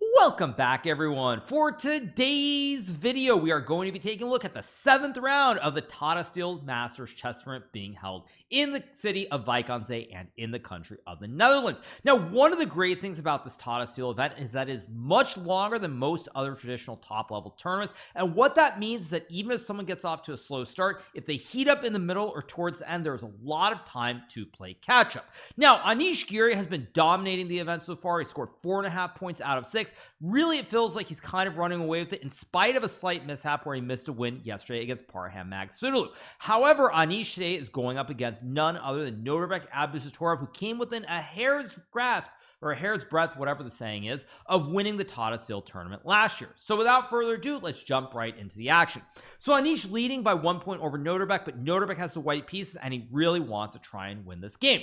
Welcome back, everyone. For today's video, we are going to be taking a look at the 7th round of the Tata Steel Masters chess tournament being held in the city of Vikonsee and in the country of the Netherlands. Now, one of the great things about this Tata Steel event is that it is much longer than most other traditional top-level tournaments, and what that means is that even if someone gets off to a slow start, if they heat up in the middle or towards the end, there's a lot of time to play catch-up. Now, Anish Giri has been dominating the event so far. He scored 4.5 points out of 6. Really, it feels like he's kind of running away with it in spite of a slight mishap where he missed a win yesterday against Parham Magsudolu. However, Anish today is going up against none other than Nodirbek Abdusattorov, who came within a hair's grasp, or a hair's breadth, whatever the saying is, of winning the Tata Steel tournament last year. So without further ado, let's jump right into the action. So Anish leading by 1 point over Nodirbek, but Nodirbek has the white pieces and he really wants to try and win this game.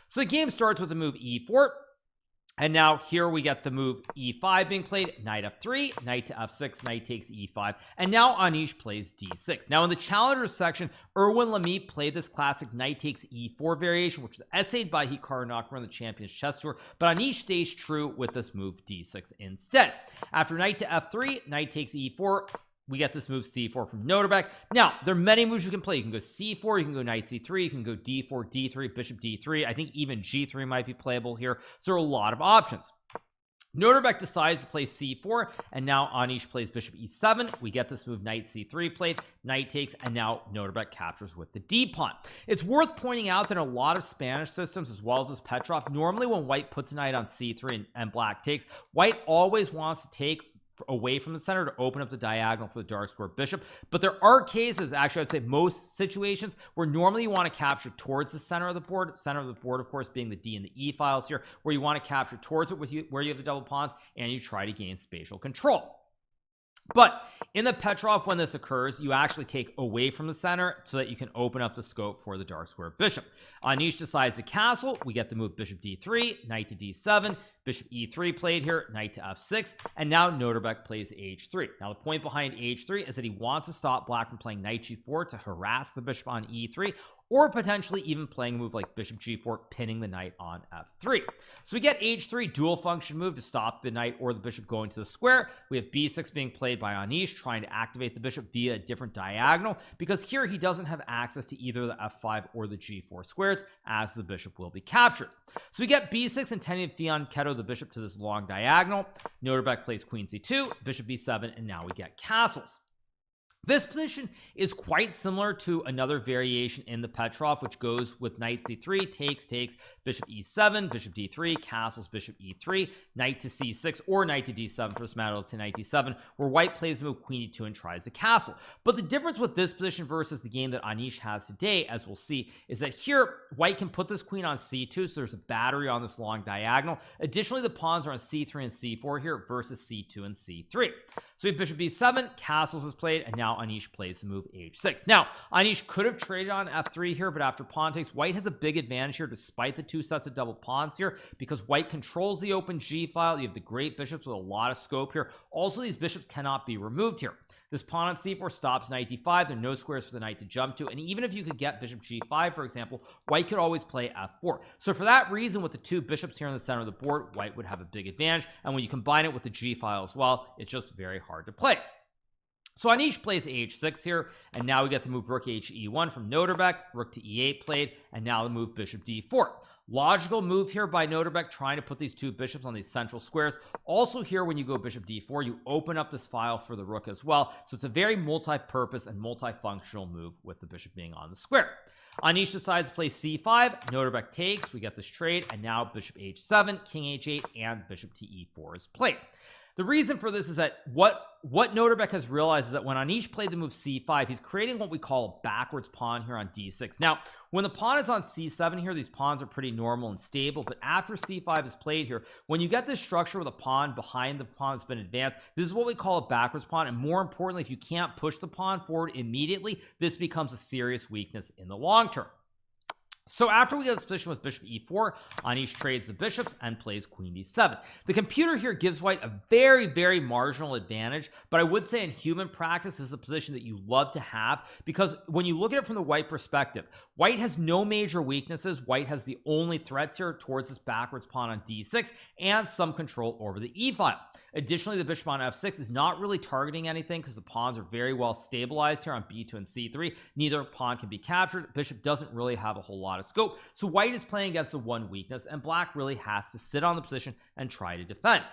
So the game starts with the move e4. And now here we get the move e5 being played, knight f3, knight to f6, knight takes e5, and now Anish plays d6. Now in the challengers section, Erwin Lamy played this classic knight takes e4 variation, which was essayed by Hikaru Nakamura in the Champions Chess Tour, but Anish stays true with this move d6 instead. After knight to f3, knight takes e4, we get this move c4 from Nodirbek. Now, there are many moves you can play. You can go c4, you can go knight c3, you can go d4, d3, bishop d3. I think even g3 might be playable here. So there are a lot of options. Nodirbek decides to play c4, and now Anish plays bishop e7. We get this move knight c3 played, knight takes, and now Nodirbek captures with the d pawn. It's worth pointing out that in a lot of Spanish systems, as well as this Petrov, normally when white puts a knight on c3 and black takes, white always wants to take away from the center to open up the diagonal for the dark square bishop. But there are cases, actually I'd say most situations, where normally you want to capture towards the center of the board, of course being the D and the E files here, where you want to capture towards it with where you have the double pawns and you try to gain spatial control. But in the Petrov, when this occurs, you actually take away from the center so that you can open up the scope for the dark square bishop. Anish decides to castle. We get the move bishop d3, knight to d7, bishop e3 played here, knight to f6, and now Nodirbek plays h3. Now the point behind h3 is that he wants to stop black from playing knight g4 to harass the bishop on e3, or potentially even playing a move like bishop g4, pinning the knight on f3. So we get h3, dual function move to stop the knight or the bishop going to the square. We have b6 being played by Anish, trying to activate the bishop via a different diagonal, because here he doesn't have access to either the f5 or the g4 squares, as the bishop will be captured. So we get b6, intending to fianchetto the bishop to this long diagonal. Nodirbek plays queen c2, bishop b7, and now we get castles. This position is quite similar to another variation in the Petrov, which goes with knight c3, takes, bishop e7, bishop d3, castles, bishop e3, knight to c6, or knight to d7 for this matter, let's say knight d7, where white plays the move queen e2 and tries to castle. But the difference with this position versus the game that Anish has today, as we'll see, is that here white can put this queen on c2, so there's a battery on this long diagonal. Additionally, the pawns are on c3 and c4 here versus c2 and c3. So we have bishop b7, castles is played, and now Anish plays the move h6. Now, Anish could have traded on f3 here, but after pawn takes, white has a big advantage here despite the two sets of double pawns here, because white controls the open g file. You have the great bishops with a lot of scope here. Also, these bishops cannot be removed here. This pawn on c4 stops knight d5. There are no squares for the knight to jump to, and even if you could get bishop g5, for example, white could always play f4. So for that reason, with the two bishops here in the center of the board, white would have a big advantage, and when you combine it with the g file as well, it's just very hard to play. So Anish plays h6 here, and now we get the move rook he1 from Nodirbek, rook to e8 played, and now the move bishop d4. Logical move here by Nodirbek, trying to put these two bishops on these central squares. Also here, when you go bishop d4, you open up this file for the rook as well. So it's a very multi-purpose and multifunctional move with the bishop being on the square. Anish decides to play c5, Nodirbek takes, we get this trade, and now bishop h7, king h8, and bishop to e4 is played. The reason for this is that what Nodirbek has realized is that when Anish played the move c5, he's creating what we call a backwards pawn here on d6. Now, when the pawn is on c7 here, these pawns are pretty normal and stable, but after c5 is played here, when you get this structure with a pawn behind the pawn that's been advanced, this is what we call a backwards pawn, and more importantly, if you can't push the pawn forward immediately, this becomes a serious weakness in the long term. So after we get this position with bishop e4, Anish trades the bishops and plays queen d7. The computer here gives white a very marginal advantage, but I would say in human practice this is a position that you love to have, because when you look at it from the white perspective, white has no major weaknesses. White has the only threats here towards this backwards pawn on d6 and some control over the e file. Additionally, the bishop on f6 is not really targeting anything because the pawns are very well stabilized here on b2 and c3. Neither pawn can be captured. Bishop doesn't really have a whole lot of scope, so white is playing against the one weakness, and black really has to sit on the position and try to defend.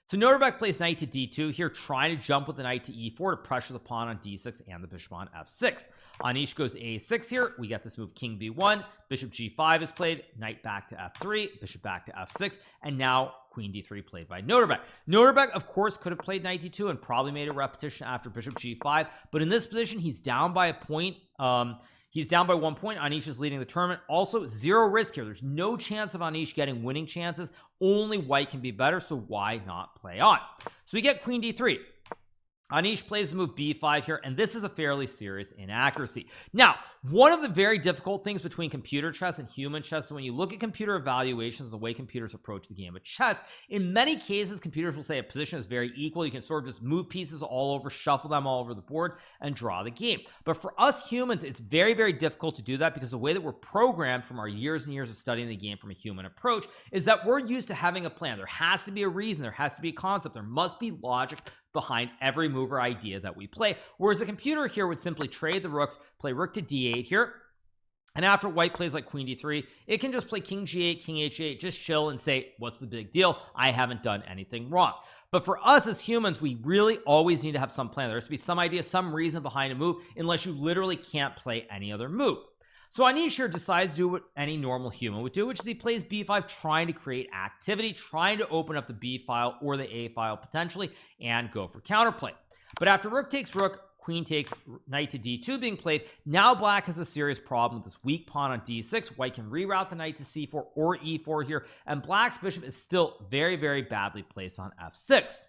So Noterbeck plays knight to d2 here, trying to jump with the knight to e4 to pressure the pawn on d6 and the bishop on f6. Anish goes a6 here. We get this move king b1, bishop g5 is played, knight back to f3, bishop back to f6, and now queen d3 played by Noterbeck. Noterbeck, of course, could have played knight d2 and probably made a repetition after bishop g5, but in this position, he's down by a point. He's down by 1 point. Anish is leading the tournament. Also, zero risk here. There's no chance of Anish getting winning chances. Only white can be better, so why not play on? So we get queen d3. Anish plays the move b5 here, and this is a fairly serious inaccuracy. Now, one of the very difficult things between computer chess and human chess is when you look at computer evaluations, the way computers approach the game of chess, in many cases, computers will say a position is very equal. You can sort of just move pieces all over, shuffle them all over the board, and draw the game. But for us humans, it's very difficult to do that, because the way that we're programmed from our years and years of studying the game from a human approach is that we're used to having a plan. There has to be a reason. There has to be a concept. There must be logic behind every move or idea that we play, whereas a computer here would simply trade the rooks, play rook to d8 here, and after white plays like queen d3, it can just play king g8, king h8, just chill and say, what's the big deal? I haven't done anything wrong. But for us as humans, we really always need to have some plan. There has to be some idea, some reason behind a move, unless you literally can't play any other move. So Anish here decides to do what any normal human would do, which is he plays b5, trying to create activity, trying to open up the b file or the a file potentially, and go for counterplay. But after rook takes rook, queen takes, knight to d2 being played, now black has a serious problem with this weak pawn on d6. White can reroute the knight to c4 or e4 here, and black's bishop is still very badly placed on f6.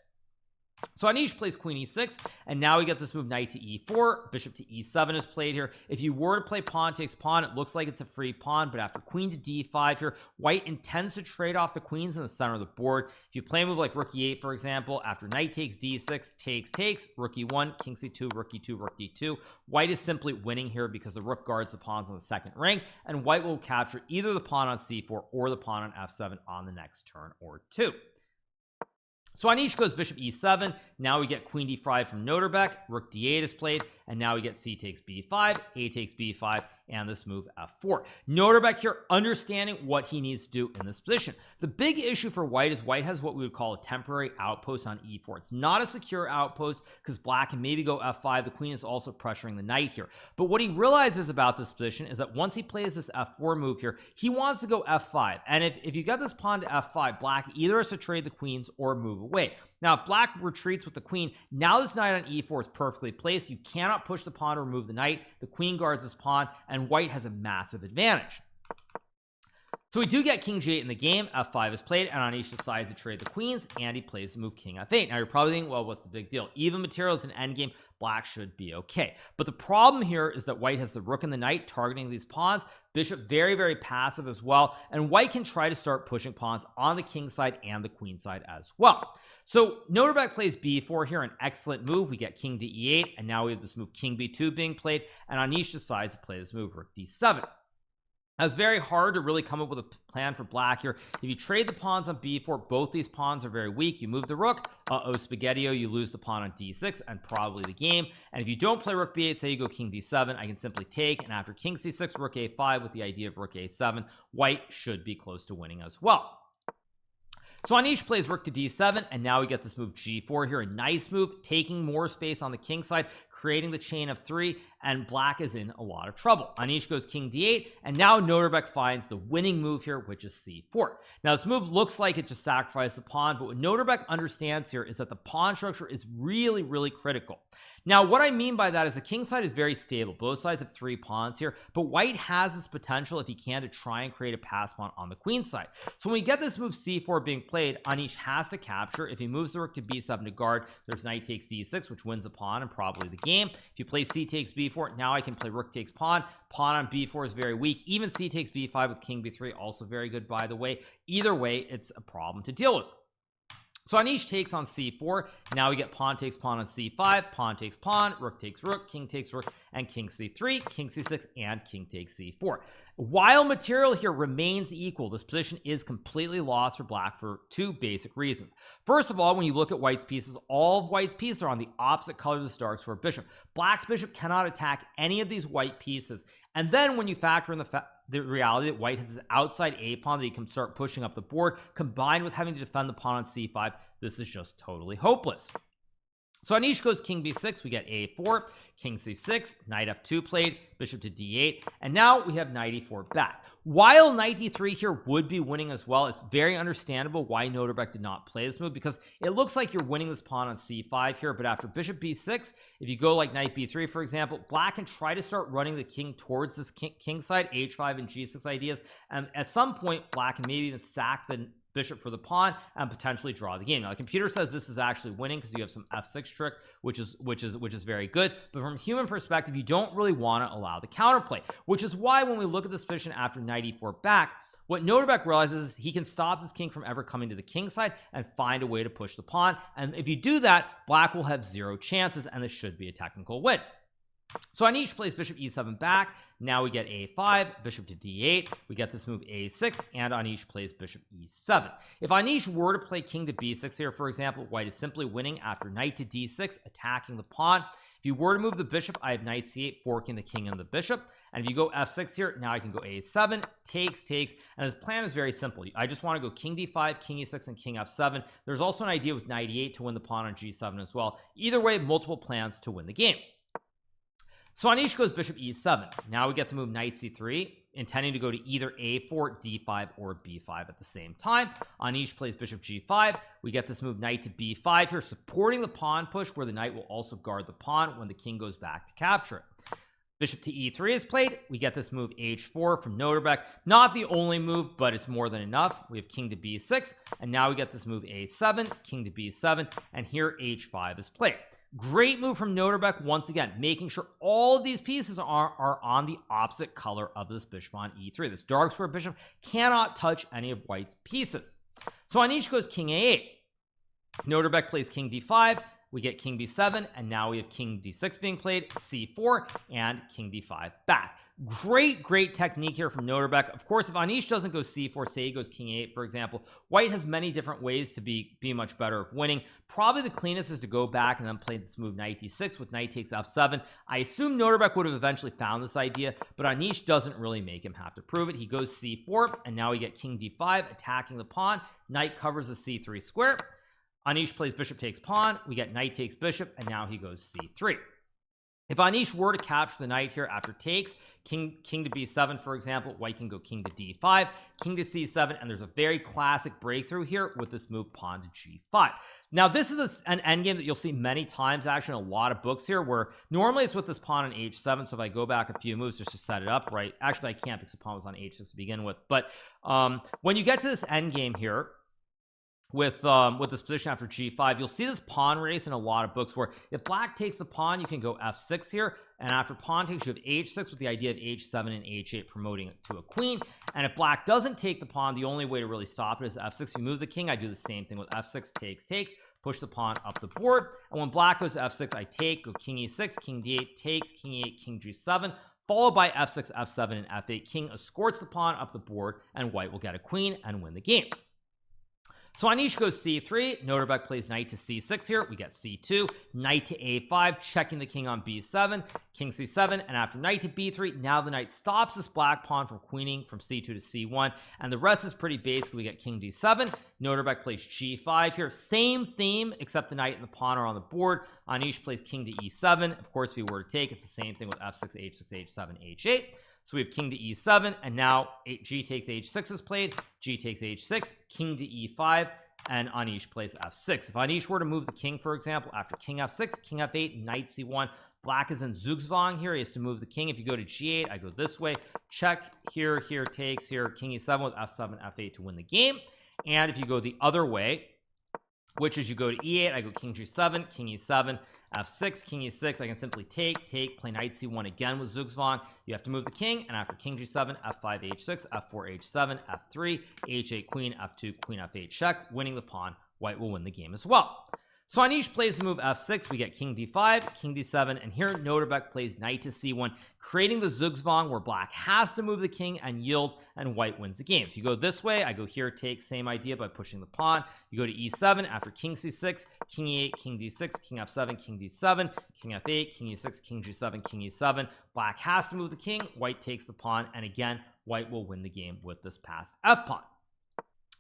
So Anish plays queen e6, and now we get this move knight to e4, bishop to e7 is played here. If you were to play pawn takes pawn, it looks like it's a free pawn, but after queen to d5 here, white intends to trade off the queens in the center of the board. If you play a move like rook e8, for example, after knight takes d6, takes, rook e1, king c2, rook e2, rook d2, white is simply winning here because the rook guards the pawns on the second ring, and white will capture either the pawn on c4 or the pawn on f7 on the next turn or two. So Anish goes bishop e7. Now we get queen d5 from Noterbeck. Rook d8 is played, and now we get c takes b5, a takes b5, and this move f4. Noterbeck here understanding what he needs to do in this position. The big issue for white is white has what we would call a temporary outpost on e4. It's not a secure outpost because black can maybe go f5. The queen is also pressuring the knight here. But what he realizes about this position is that once he plays this f4 move here, he wants to go f5. And if you get this pawn to f5, black either has to trade the queens or move away. Now, if black retreats with the queen, now this knight on e4 is perfectly placed. You cannot push the pawn to remove the knight. The queen guards this pawn, and white has a massive advantage. So we do get king g8 in the game. f5 is played, and Anish decides to trade the queens, and he plays the move king f8. Now, you're probably thinking, well, what's the big deal? Even material is an endgame. Black should be okay. But the problem here is that white has the rook and the knight targeting these pawns. Bishop very passive as well, and white can try to start pushing pawns on the king side and the queen side as well. So Noterbeck plays b4 here, an excellent move. We get king to e8, and now we have this move king b2 being played, and Anish decides to play this move rook d7. Now, it's very hard to really come up with a plan for black here. If you trade the pawns on b4, both these pawns are very weak. You move the rook, spaghetti-o, you lose the pawn on d6 and probably the game. And if you don't play rook b8, say you go king d7, I can simply take, and after king c6, rook a5 with the idea of rook a7, white should be close to winning as well. So Anish plays rook to d7, and now we get this move g4 here, a nice move, taking more space on the king side, creating the chain of 3, and black is in a lot of trouble. Anish goes king d8, and now Noterbeck finds the winning move here, which is c4. Now this move looks like it just sacrificed the pawn, but what Noterbeck understands here is that the pawn structure is really critical. Now what I mean by that is the king side is very stable. Both sides have 3 pawns here, but white has this potential, if he can, to try and create a pass pawn on the queen side. So when we get this move c4 being played, Anish has to capture. If he moves the rook to b7 to guard, there's knight takes d6, which wins the pawn and probably the game. If you play c takes b4, b4. Now I can play rook takes pawn. Pawn on b4 is very weak. Even c takes b5 with king b3, also very good, by the way. Either way, it's a problem to deal with. So Anish takes on c4. Now we get pawn takes pawn on c5, pawn takes pawn, rook takes rook, king takes rook, and king c3, king c6, and king takes c4. While material here remains equal, this position is completely lost for black for two basic reasons. First of all, when you look at white's pieces, all of white's pieces are on the opposite color of the dark square bishop. Black's bishop cannot attack any of these white pieces. And then when you factor in the reality that white has his outside a pawn that he can start pushing up the board, combined with having to defend the pawn on c5, this is just totally hopeless. So Anish goes king b6, we get a4, king c6, knight f2 played, bishop to d8, and now we have knight e4 back. While knight d3 here would be winning as well, it's very understandable why Noterbeck did not play this move, because it looks like you're winning this pawn on c5 here, but after bishop b6, if you go like knight b3 for example, black can try to start running the king towards this king side, h5 and g6 ideas, and at some point black can maybe even sack the bishop for the pawn and potentially draw the game. Now the computer says this is actually winning because you have some f6 trick, which is very good, but from a human perspective you don't really want to allow the counterplay, which is why when we look at this position after knight e4 back, what Noterbeck realizes is he can stop his king from ever coming to the king side and find a way to push the pawn, and if you do that, black will have zero chances and this should be a technical win. So Anish plays bishop e7 back. Now we get a5, bishop to d8, we get this move a6, and Anish plays bishop e7. If Anish were to play king to b6 here, for example, white is simply winning after knight to d6, attacking the pawn. If you were to move the bishop, I have knight c8, forking the king and the bishop, and if you go f6 here, now I can go a7, takes, and his plan is very simple. I just want to go king d5, king e6, and king f7. There's also an idea with knight e8 to win the pawn on g7 as well. Either way, multiple plans to win the game. So Anish goes bishop e7. Now we get to move knight c3, intending to go to either a4, d5, or b5 at the same time. Anish plays bishop g5. We get this move knight to b5 here, supporting the pawn push, where the knight will also guard the pawn when the king goes back to capture it. Bishop to e3 is played. We get this move h4 from Noterbeck. Not the only move, but it's more than enough. We have king to b6, and now we get this move a7, king to b7, and here h5 is played. Great move from Noterbeck, once again, making sure all of these pieces are on the opposite color of this bishop on e3. This dark square bishop cannot touch any of white's pieces. So Anish goes king a8. Noterbeck plays king d5. We get king b7, and now we have king d6 being played, c4, and king d5 back. Great technique here from Noterbeck. Of course, if Anish doesn't go c4, say he goes king a8 for example, white has many different ways to be much better at winning. Probably the cleanest is to go back and then play this move knight d6 with knight takes f7. I assume Noterbeck would have eventually found this idea, but Anish doesn't really make him have to prove it. He goes c4, and now we get king d5, attacking the pawn. Knight covers the c3 square. Anish plays bishop takes pawn. We get knight takes bishop, and now he goes c3. If Anish were to capture the knight here after takes, king to b7 for example, white can go king to d5, king to c7, and there's a very classic breakthrough here with this move pawn to g5. Now this is an endgame that you'll see many times actually in a lot of books here, where normally it's with this pawn on h7. So if I go back a few moves just to set it up right, actually I can't because the pawn was on h6 to begin with, but when you get to this endgame here with this position after g5, you'll see this pawn race in a lot of books, where if black takes the pawn, you can go f6 here, and after pawn takes, you have h6 with the idea of h7 and h8 promoting it to a queen. And if black doesn't take the pawn, the only way to really stop it is f6. You move the king. I do the same thing with f6, takes, push the pawn up the board, and when black goes f6, I take, go king e6, king d8, takes, king e8, king g7, followed by f6, f7, and f8. King escorts the pawn up the board, and white will get a queen and win the game. So Anish goes c3. Noterbeck plays knight to c6 here. We get c2, knight to a5, checking the king on b7, king c7, and after knight to b3, now the knight stops this black pawn from queening from c2 to c1, and the rest is pretty basic. We get king d7. Noterbeck plays g5 here. Same theme, except the knight and the pawn are on the board. Anish plays king to e7. Of course, if we were to take, it's the same thing with f6, h6, h7, h8. So we have king to e7, and now g takes h6 is played, g takes h6, king to e5, and Anish plays f6. If Anish were to move the king, for example, after king f6, king f8, knight c1, black is in zugzwang here. He has to move the king. If you go to g8, I go this way, check here, takes here, king e7 with f7, f8 to win the game. And if you go the other way, which is you go to e8, I go king g7, king e7, f6, king e6. I can simply take, play knight c1 again with Zugzwang. You have to move the king, and after king g7, f5, h6, f4, h7, f3, h8, queen, f2, queen, f8, check, winning the pawn. White will win the game as well. So Anish plays the move f6, we get king d5, king d7, and here Noterbeck plays knight to c1, creating the Zugzwang where black has to move the king and yield, and white wins the game. If you go this way, I go here, take, same idea by pushing the pawn. You go to e7 after king c6, king e8, king d6, king f7, king d7, king f8, king e6, king g7, king e7. Black has to move the king, white takes the pawn, and again, white will win the game with this passed f-pawn.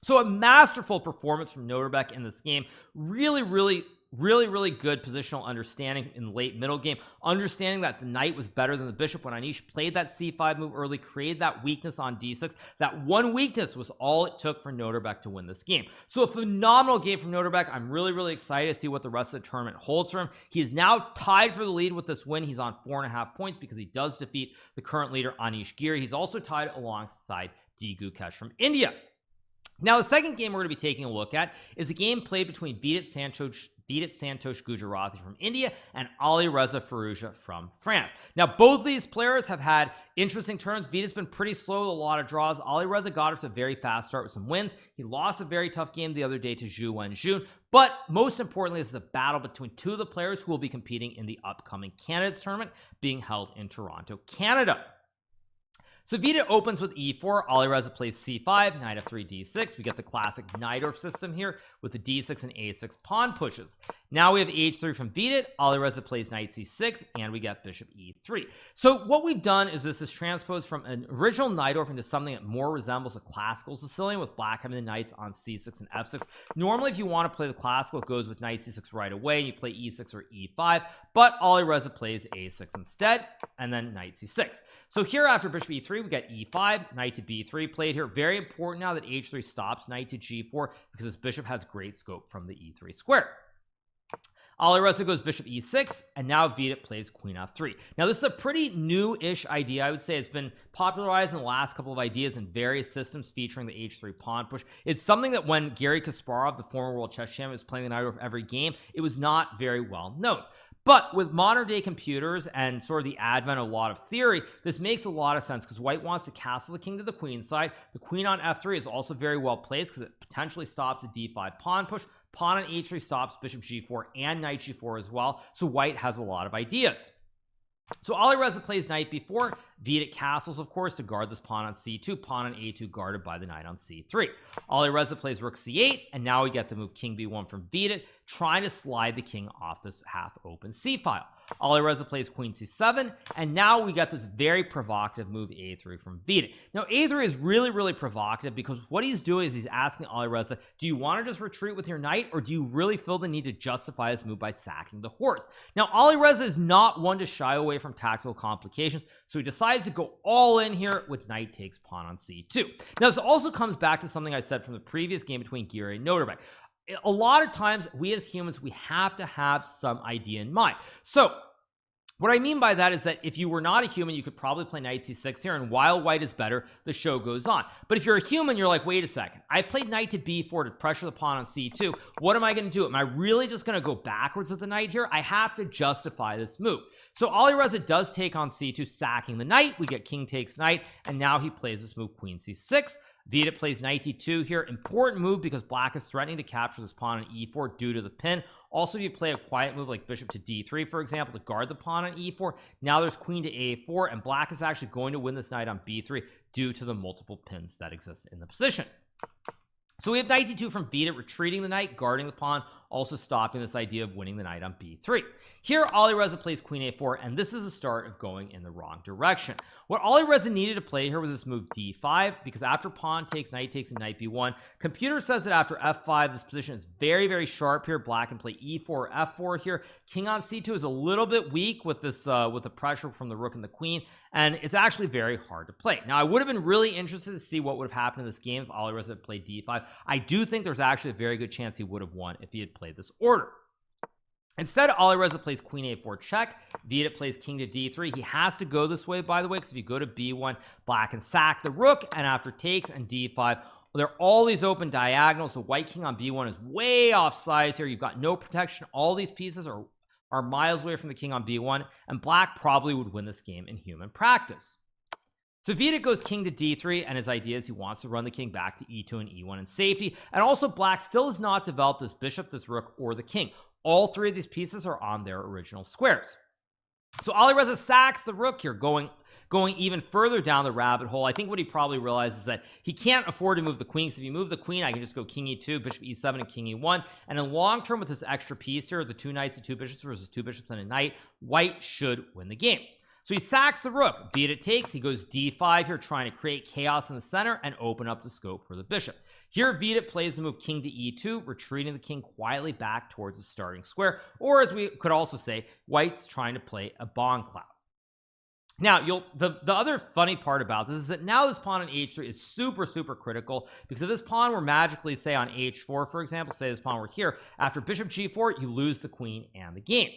So a masterful performance from Noterbeck in this game. Really good positional understanding in the late middle game, understanding that the knight was better than the bishop when Anish played that c5 move early, created that weakness on d6. That one weakness was all it took for Noterbeck to win this game. So a phenomenal game from Noterbeck. I'm really excited to see what the rest of the tournament holds for him. He is now tied for the lead with this win. He's on 4.5 points because he does defeat the current leader Anish Giri. He's also tied alongside D. Gukesh from India. Now, the second game we're going to be taking a look at is a game played between Vidit Santosh Gujarati from India and Ali Reza Firouzja from France. Now, both of these players have had interesting turns. Vidit's been pretty slow with a lot of draws. Ali Reza got off to a very fast start with some wins. He lost a very tough game the other day to Zhu Wenjun. But most importantly, this is a battle between two of the players who will be competing in the upcoming Candidates Tournament being held in Toronto, Canada. So Vidit opens with e4, Ali Reza plays c5, knight f3, d6. We get the classic Najdorf system here with the d6 and a6 pawn pushes. Now we have h3 from Vidit, Ali Reza plays knight c6, and we get bishop e3. So what we've done is this is transposed from an original Najdorf into something that more resembles a classical Sicilian, with black having the knights on c6 and f6. Normally, if you want to play the classical, it goes with knight c6 right away, and you play e6 or e5, but Ali Reza plays a6 instead, and then knight c6. So here after bishop e3, we get e5, knight to b3 played here. Very important now that h3 stops knight to g4 because this bishop has great scope from the e3 square. Ali Reza goes bishop e6, and now Vidit plays queen f3. Now this is a pretty new-ish idea. I would say it's been popularized in the last couple of ideas in various systems featuring the h3 pawn push. It's something that when Garry Kasparov, the former world chess champion, was playing the Najdorf every game, it was not very well known. But with modern day computers and sort of the advent of a lot of theory, this makes a lot of sense because white wants to castle the king to the queen side. The queen on f3 is also very well placed because it potentially stops a d5 pawn push. Pawn on h3 stops bishop g4 and knight g4 as well. So white has a lot of ideas. So Ali Reza plays knight b4. Vidit castles, of course, to guard this pawn on c2. Pawn on a2 guarded by the knight on c3. Ali Reza plays rook c8, and now we get the move king b1 from Vidit, trying to slide the king off this half-open c-file. Ali Reza plays queen c7, and now we got this very provocative move a3 from Vidit. Now a3 is really provocative because what he's doing is he's asking Ali Reza, do you want to just retreat with your knight, or do you really feel the need to justify this move by sacking the horse? Now Ali Reza is not one to shy away from tactical complications, so he decides to go all in here with knight takes pawn on c2. Now this also comes back to something I said from the previous game between Giri and Noterbeck. A lot of times we as humans, we have to have some idea in mind. So what I mean by that is that if you were not a human, you could probably play knight c6 here, and while white is better, the show goes on. But if you're a human, you're like, wait a second, I played knight to b4 to pressure the pawn on c2. What am I going to do? Am I really just going to go backwards with the knight here? I have to justify this move. So Ali Reza does take on c2, sacking the knight. We get king takes knight, and now he plays this move queen c6. Vidit plays knight d2 here. Important move because black is threatening to capture this pawn on e4 due to the pin. Also, if you play a quiet move like bishop to d3, for example, to guard the pawn on e4, now there's queen to a4, and black is actually going to win this knight on b3 due to the multiple pins that exist in the position. So we have knight d2 from Vidit, retreating the knight, guarding the pawn, also stopping this idea of winning the knight on b3. Here, Ali Reza plays queen a4, and this is the start of going in the wrong direction. What Ali Reza needed to play here was this move d5, because after pawn takes, knight takes, and knight b1, computer says that after f5, this position is very sharp here. Black can play e4 or f4 here. King on c2 is a little bit weak with this with the pressure from the rook and the queen, and it's actually very hard to play. Now, I would have been really interested to see what would have happened in this game if Ali Reza had played d5. I do think there's actually a very good chance he would have won if he had played this order. Instead, Ali Reza plays queen a4 check. Vidit plays king to d3. He has to go this way, by the way, because if you go to b1, black can sack the rook, and after takes and d5, there are all these open diagonals. The white king on b1 is way off size here. You've got no protection. All these pieces are are miles away from the king on b1, and black probably would win this game in human practice. So Vita goes king to d3, and his idea is he wants to run the king back to e2 and e1 in safety. And also black still has not developed this bishop, this rook, or the king. All three of these pieces are on their original squares. So Alireza sacks the rook here, going even further down the rabbit hole. I think what he probably realizes is that he can't afford to move the queen, because if you move the queen, I can just go king e2, bishop e7, and king e1. And in long term, with this extra piece here, the 2 knights and 2 bishops versus 2 bishops and a knight, white should win the game. So he sacks the rook. Vita takes. He goes d5 here, trying to create chaos in the center and open up the scope for the bishop. Here Vita plays the move king to e2, retreating the king quietly back towards the starting square, or as we could also say, white's trying to play a bomb cloud. Now the other funny part about this is that now this pawn on h3 is super critical, because if this pawn were magically, say, on h4, for example, say this pawn were here, after bishop g4, you lose the queen and the game.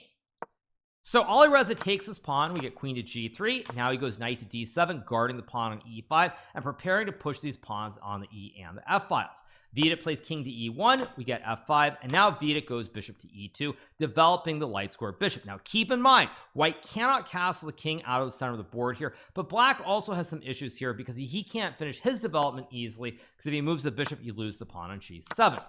So Alireza takes his pawn. We get queen to g3. Now he goes knight to d7, guarding the pawn on e5 and preparing to push these pawns on the e and the f files. Vita plays king to e1. We get f5, and now Vita goes bishop to e2, developing the light square bishop. Now keep in mind, white cannot castle the king out of the center of the board here, but black also has some issues here because he can't finish his development easily, because if he moves the bishop, you lose the pawn on g7.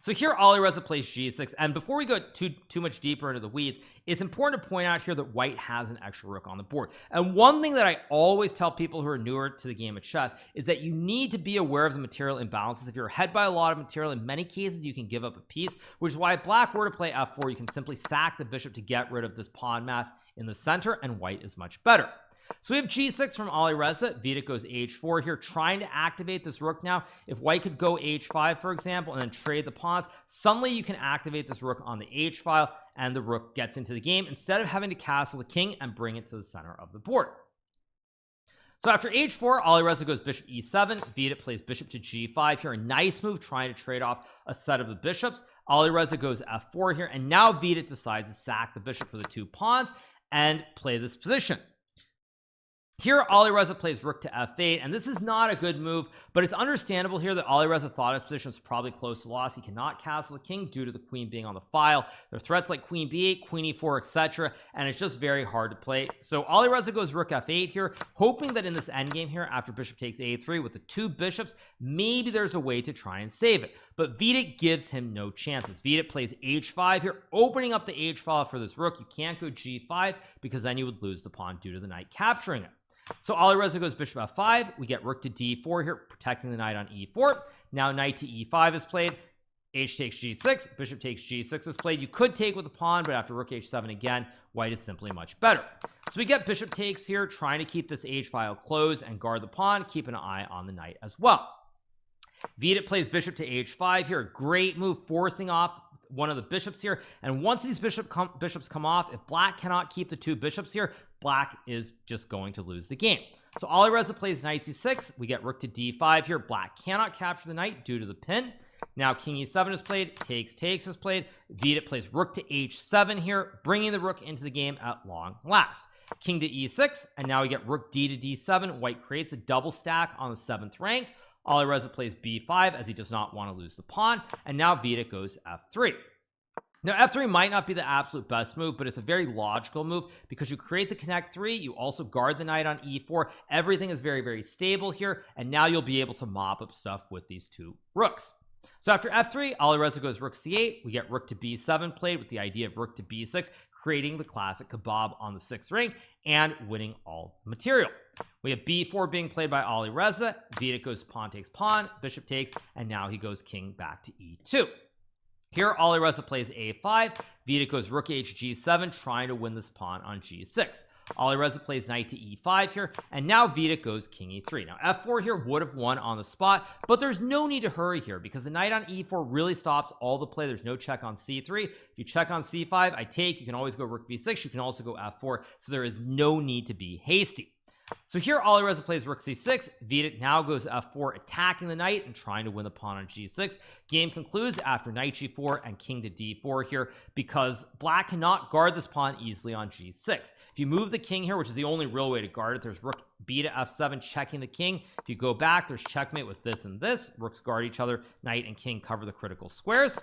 So here Alireza plays g6, and before we go too much deeper into the weeds, it's important to point out here that white has an extra rook on the board. And one thing that I always tell people who are newer to the game of chess is that you need to be aware of the material imbalances. If you're ahead by a lot of material, in many cases you can give up a piece, which is why if black were to play f4, you can simply sack the bishop to get rid of this pawn mass in the center, and white is much better. So we have g6 from Alireza. Vita goes h4 here, trying to activate this rook. Now if white could go h5, for example, and then trade the pawns, suddenly you can activate this rook on the h file, and the rook gets into the game instead of having to castle the king and bring it to the center of the board. So after h4, Alireza goes bishop e7. Vita plays bishop to g5 here, a nice move trying to trade off a set of the bishops. Alireza goes f4 here, and now Vita decides to sack the bishop for the 2 pawns and play this position. Here Alireza plays rook to f8, and this is not a good move, but it's understandable here that Alireza thought his position was probably close to loss. He cannot castle the king due to the queen being on the file. There are threats like queen b8, queen e4, etc., and it's just very hard to play. So Alireza goes rook f8 here, hoping that in this endgame here, after bishop takes a3 with the 2 bishops, maybe there's a way to try and save it. But Vita gives him no chances. Vita plays h5 here, opening up the h file for this rook. You can't go g5 because then you would lose the pawn due to the knight capturing it. So Alireza goes bishop f5. We get rook to d4 here, protecting the knight on e4. Now knight to e5 is played. H takes g6. Bishop takes g6 is played. You could take with the pawn, but after rook h7 again, white is simply much better. So we get bishop takes here, trying to keep this h file closed and guard the pawn, keep an eye on the knight as well. Vita plays bishop to h5 here, a great move, forcing off one of the bishops here. And once these bishops come off, if black cannot keep the 2 bishops here, black is just going to lose the game. So Alireza plays knight c6. We get rook to d5 here. Black cannot capture the knight due to the pin. Now king e7 is played, takes is played. Vita plays rook to h7 here, bringing the rook into the game at long last. King to e6, and now we get rook d to d7. White creates a double stack on the 7th rank. Alireza plays b5 as he does not want to lose the pawn, and now Vita goes f3. Now f3 might not be the absolute best move, but it's a very logical move because you create the connect 3, you also guard the knight on e4. Everything is very stable here, and now you'll be able to mop up stuff with these 2 rooks. So after f3, Alireza goes rook c8. We get rook to b7 played with the idea of rook to b6, creating the classic kebab on the 6th rank and winning all the material. We have b4 being played by Alireza. Vita goes pawn takes pawn, bishop takes, and now he goes king back to e2. Here Alireza plays a5. Vita goes rook h g7, trying to win this pawn on g6. Alireza plays knight to e5 here, and now Vita goes king e3. Now f4 here would have won on the spot, but there's no need to hurry here because the knight on e4 really stops all the play. There's no check on c3. If you check on c5, I take. You can always go rook b6. You can also go f4, so there is no need to be hasty. So here Alireza plays rook c6. Vita now goes f4, attacking the knight and trying to win the pawn on g6. Game concludes after knight g4 and king to d4 here because black cannot guard this pawn easily on g6. If you move the king here, which is the only real way to guard it, there's rook b to f7 checking the king. If you go back, there's checkmate with this and this. Rooks guard each other. Knight and king cover the critical squares.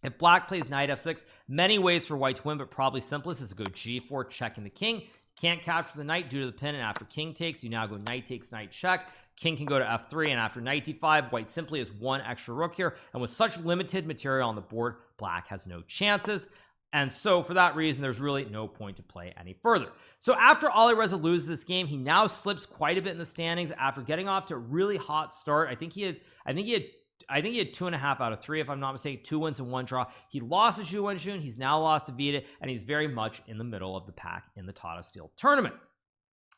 If black plays knight f6, many ways for white to win, but probably simplest is to go g4, checking the king. Can't capture the knight due to the pin, and after king takes, you now go knight takes, knight check. King can go to f3, and after knight d5, white simply has one extra rook here, and with such limited material on the board, black has no chances. And so for that reason, there's really no point to play any further. So after Alireza loses this game, he now slips quite a bit in the standings after getting off to a really hot start. I think he had 2.5 out of 3, if I'm not mistaken, 2 wins and 1 draw. He lost to Zhu Wenjun. He's now lost to Vida, and he's very much in the middle of the pack in the Tata Steel tournament.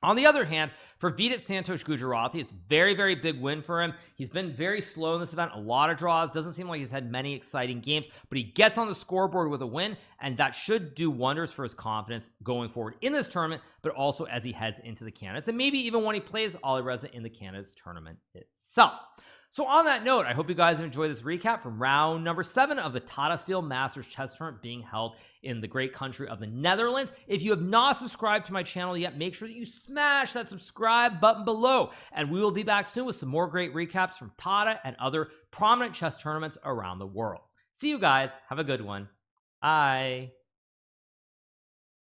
On the other hand, for Vidit Santosh Gujarati, it's very, very big win for him. He's been very slow in this event, a lot of draws. Doesn't seem like he's had many exciting games, but he gets on the scoreboard with a win, and that should do wonders for his confidence going forward in this tournament, but also as he heads into the Candidates, and maybe even when he plays Alireza in the Candidates tournament itself. So on that note, I hope you guys enjoyed this recap from round number 7 of the Tata Steel Masters Chess Tournament being held in the great country of the Netherlands. If you have not subscribed to my channel yet, make sure that you smash that subscribe button below, and we will be back soon with some more great recaps from Tata and other prominent chess tournaments around the world. See you guys. Have a good one. Bye.